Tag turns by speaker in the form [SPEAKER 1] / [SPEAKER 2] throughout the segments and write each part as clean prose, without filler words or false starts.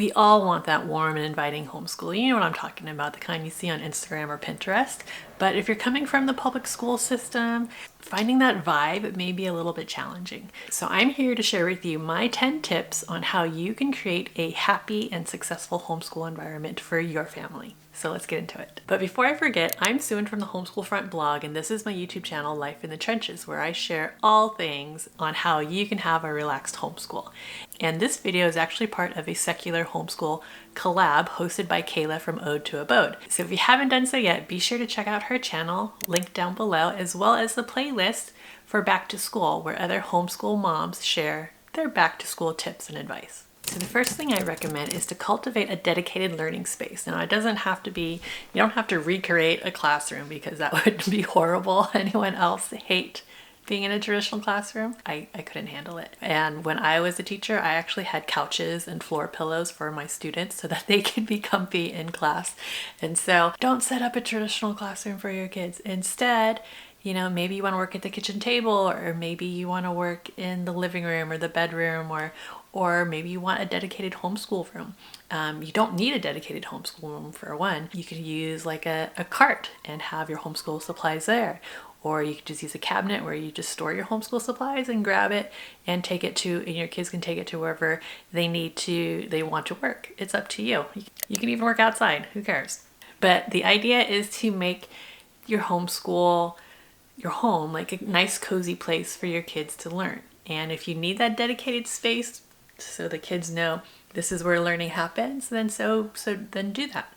[SPEAKER 1] We all want that warm and inviting homeschool. You know what I'm talking about, the kind you see on Instagram or Pinterest. But if you're coming from the public school system, finding that vibe may be a little bit challenging. So I'm here to share with you my 10 tips on how you can create a happy and successful homeschool environment for your family. So let's get into it. But before I forget, I'm Xuan from the Homeschool Front blog, and this is my YouTube channel, Life in the Trenches, where I share all things on how you can have a relaxed homeschool. And this video is actually part of a Secular Homeschool collab hosted by Kaela from OdetoAbode. So if you haven't done so yet, be sure to check out her channel, linked down below, as well as the playlist for back to school, where other homeschool moms share their back to school tips and advice. So the first thing I recommend is to cultivate a dedicated learning space. Now it doesn't have to be, you don't have to recreate a classroom because that would be horrible. Anyone else hate being in a traditional classroom? I couldn't handle it. And when I was a teacher, I actually had couches and floor pillows for my students so that they could be comfy in class. And so don't set up a traditional classroom for your kids. Instead, you know, maybe you want to work at the kitchen table, or maybe you want to work in the living room or the bedroom, or maybe you want a dedicated homeschool room. You don't need a dedicated homeschool room for one. You could use like a cart and have your homeschool supplies there. Or you could just use a cabinet where you just store your homeschool supplies and grab it and take it to, and your kids can take it to wherever they want to work. It's up to you. You can even work outside, who cares? But the idea is to make your homeschool, your home, like a nice cozy place for your kids to learn. And if you need that dedicated space so the kids know this is where learning happens, then then do that.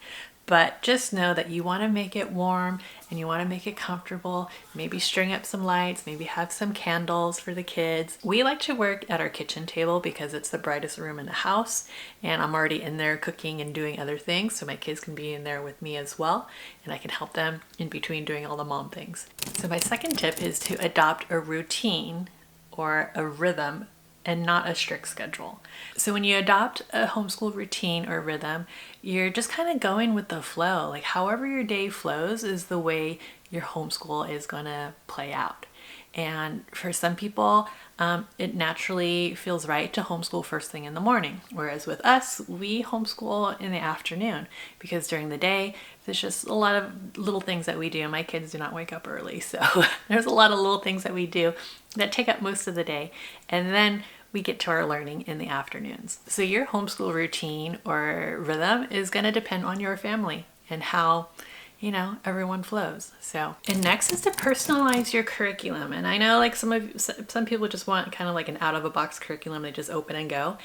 [SPEAKER 1] But just know that you want to make it warm and you want to make it comfortable. Maybe string up some lights, maybe have some candles for the kids. We like to work at our kitchen table because it's the brightest room in the house, and I'm already in there cooking and doing other things, so my kids can be in there with me as well, and I can help them in between doing all the mom things. So my second tip is to adopt a routine or a rhythm and not a strict schedule. So when you adopt a homeschool routine or rhythm, you're just kind of going with the flow. Like however your day flows is the way your homeschool is going to play out. And for some people, it naturally feels right to homeschool first thing in the morning. Whereas with us, we homeschool in the afternoon because during the day, there's just a lot of little things that we do. My kids do not wake up early. So there's a lot of little things that we do that take up most of the day. And then we get to our learning in the afternoons. So your homeschool routine or rhythm is going to depend on your family and how, you know, everyone flows. So, and next is to personalize your curriculum. And I know like some people just want kind of like an out of a box curriculum. They just open and go.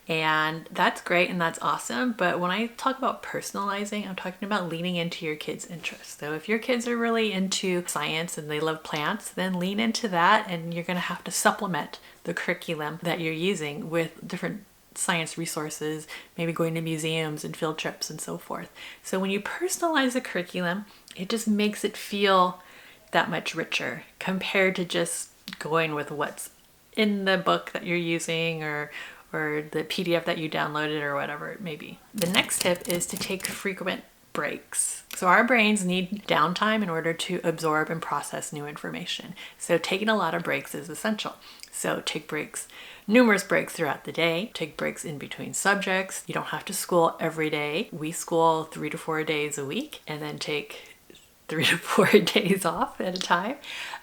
[SPEAKER 1] And that's great and that's awesome. But when I talk about personalizing, I'm talking about leaning into your kids' interests. So if your kids are really into science and they love plants, then lean into that, and you're going to have to supplement the curriculum that you're using with different science resources, maybe going to museums and field trips and so forth. So when you personalize the curriculum, it just makes it feel that much richer compared to just going with what's in the book that you're using or the PDF that you downloaded or whatever it may be. The next tip is to take frequent breaks. So our brains need downtime in order to absorb and process new information. So taking a lot of breaks is essential. So take breaks, numerous breaks throughout the day. Take breaks in between subjects. You don't have to school every day. We school 3 to 4 days a week and then take 3 to 4 days off at a time.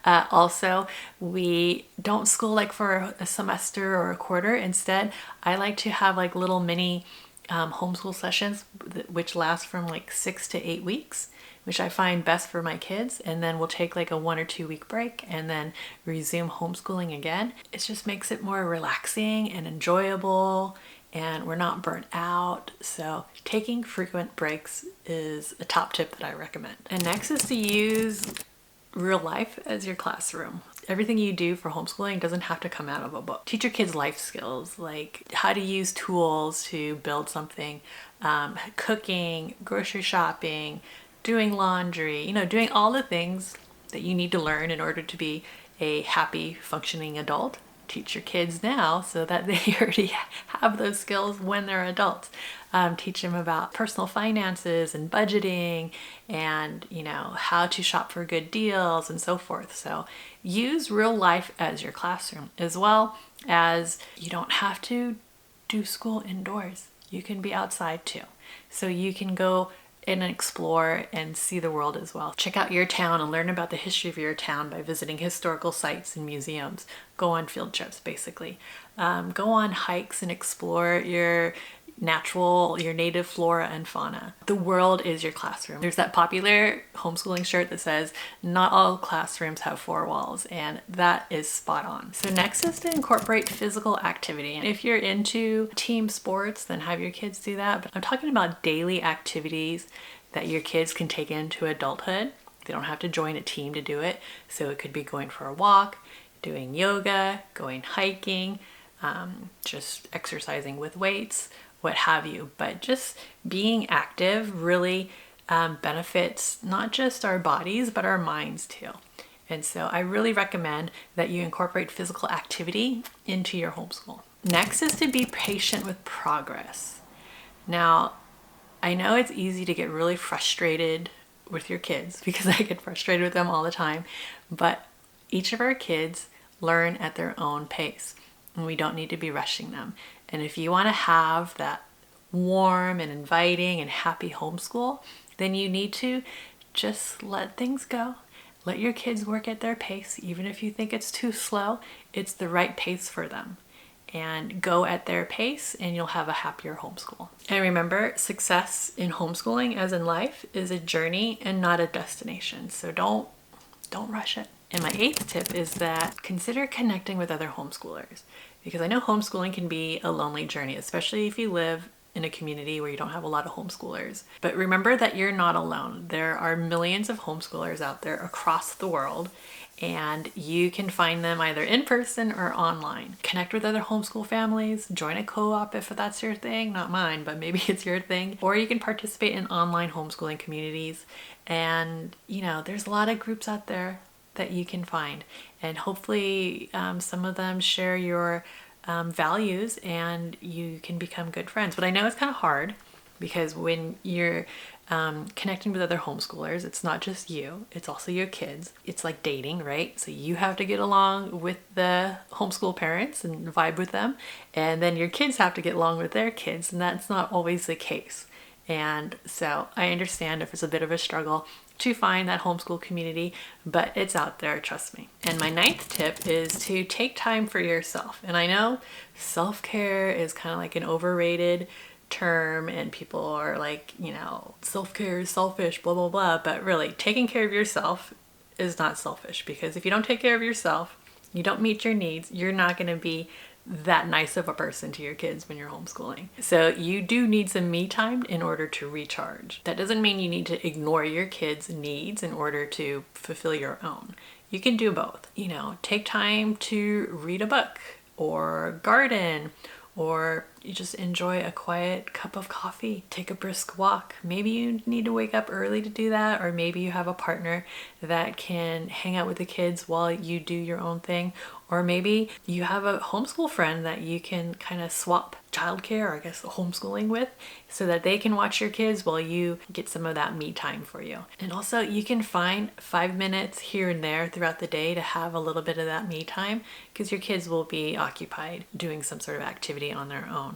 [SPEAKER 1] Also, we don't school like for a semester or a quarter. Instead, I like to have like little mini homeschool sessions which last from like 6 to 8 weeks, which I find best for my kids. And then we'll take like a 1 or 2 week break and then resume homeschooling again. It just makes it more relaxing and enjoyable, and we're not burnt out. So taking frequent breaks is a top tip that I recommend. And next is to use real life as your classroom. Everything you do for homeschooling doesn't have to come out of a book. Teach your kids life skills, like how to use tools to build something, cooking, grocery shopping, doing laundry, you know, doing all the things that you need to learn in order to be a happy, functioning adult. Teach your kids now so that they already have those skills when they're adults. Teach them about personal finances and budgeting and, you know, how to shop for good deals and so forth. So use real life as your classroom, as well as you don't have to do school indoors. you can be outside too. So you can go and explore and see the world as well. Check out your town and learn about the history of your town by visiting historical sites and museums. Go on field trips, basically. Go on hikes and explore your native flora and fauna. The world is your classroom. There's that popular homeschooling shirt that says, not all classrooms have four walls, and that is spot on. So next is to incorporate physical activity. And if you're into team sports, then have your kids do that. But I'm talking about daily activities that your kids can take into adulthood. They don't have to join a team to do it. So it could be going for a walk, doing yoga, going hiking, just exercising with weights, what have you. But just being active really benefits not just our bodies, but our minds too. And so I really recommend that you incorporate physical activity into your homeschool. Next is to be patient with progress. Now, I know it's easy to get really frustrated with your kids because I get frustrated with them all the time, but each of our kids learn at their own pace and we don't need to be rushing them. And if you want to have that warm and inviting and happy homeschool, then you need to just let things go. Let your kids work at their pace. Even if you think it's too slow, it's the right pace for them. And go at their pace and you'll have a happier homeschool. And remember, success in homeschooling, as in life, is a journey and not a destination. So don't rush it. And my 8th tip is that consider connecting with other homeschoolers, because I know homeschooling can be a lonely journey, especially if you live in a community where you don't have a lot of homeschoolers. But remember that you're not alone. There are millions of homeschoolers out there across the world, and you can find them either in person or online. Connect with other homeschool families, join a co-op if that's your thing, not mine, but maybe it's your thing. Or you can participate in online homeschooling communities. And there's a lot of groups out there that you can find, and hopefully some of them share your values and you can become good friends. But I know it's kind of hard because when you're connecting with other homeschoolers, it's not just you, it's also your kids. It's like dating, right? So you have to get along with the homeschool parents and vibe with them, and then your kids have to get along with their kids, and that's not always the case. And so I understand if it's a bit of a struggle to find that homeschool community, but it's out there, trust me. And my 9th tip is to take time for yourself. And I know self-care is kind of like an overrated term and people are like, self-care is selfish, blah, blah, blah. But really, taking care of yourself is not selfish, because if you don't take care of yourself, you don't meet your needs, you're not going to be that nice of a person to your kids when you're homeschooling. So you do need some me time in order to recharge. That doesn't mean you need to ignore your kids' needs in order to fulfill your own. You can do both. Take time to read a book or garden, or you just enjoy a quiet cup of coffee, take a brisk walk. Maybe you need to wake up early to do that, or maybe you have a partner that can hang out with the kids while you do your own thing, or maybe you have a homeschool friend that you can kind of swap childcare, or I guess homeschooling with, so that they can watch your kids while you get some of that me time for you. And also you can find 5 minutes here and there throughout the day to have a little bit of that me time, because your kids will be occupied doing some sort of activity on their own.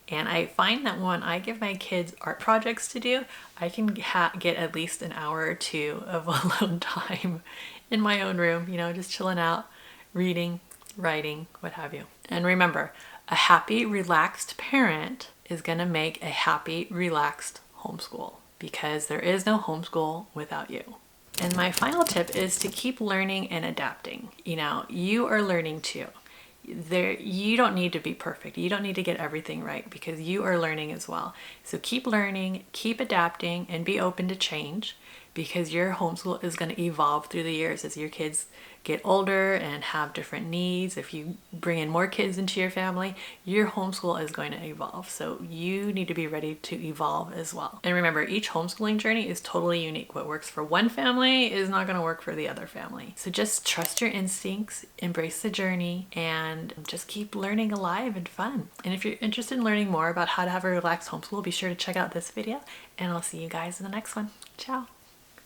[SPEAKER 1] And I find that when I give my kids art projects to do, I can get at least an hour or two of alone time in my own room, just chilling out, reading, writing, what have you. And remember, a happy, relaxed parent is going to make a happy, relaxed homeschool, because there is no homeschool without you. And my final tip is to keep learning and adapting. You are learning too. You don't need to be perfect. You don't need to get everything right, because you are learning as well. So keep learning, keep adapting, and be open to change, because your homeschool is going to evolve through the years as your kids get older and have different needs. If you bring in more kids into your family, your homeschool is going to evolve. So you need to be ready to evolve as well. And remember, each homeschooling journey is totally unique. What works for one family is not going to work for the other family. So just trust your instincts, embrace the journey, and just keep learning alive and fun. And if you're interested in learning more about how to have a relaxed homeschool, be sure to check out this video, and I'll see you guys in the next one. Ciao.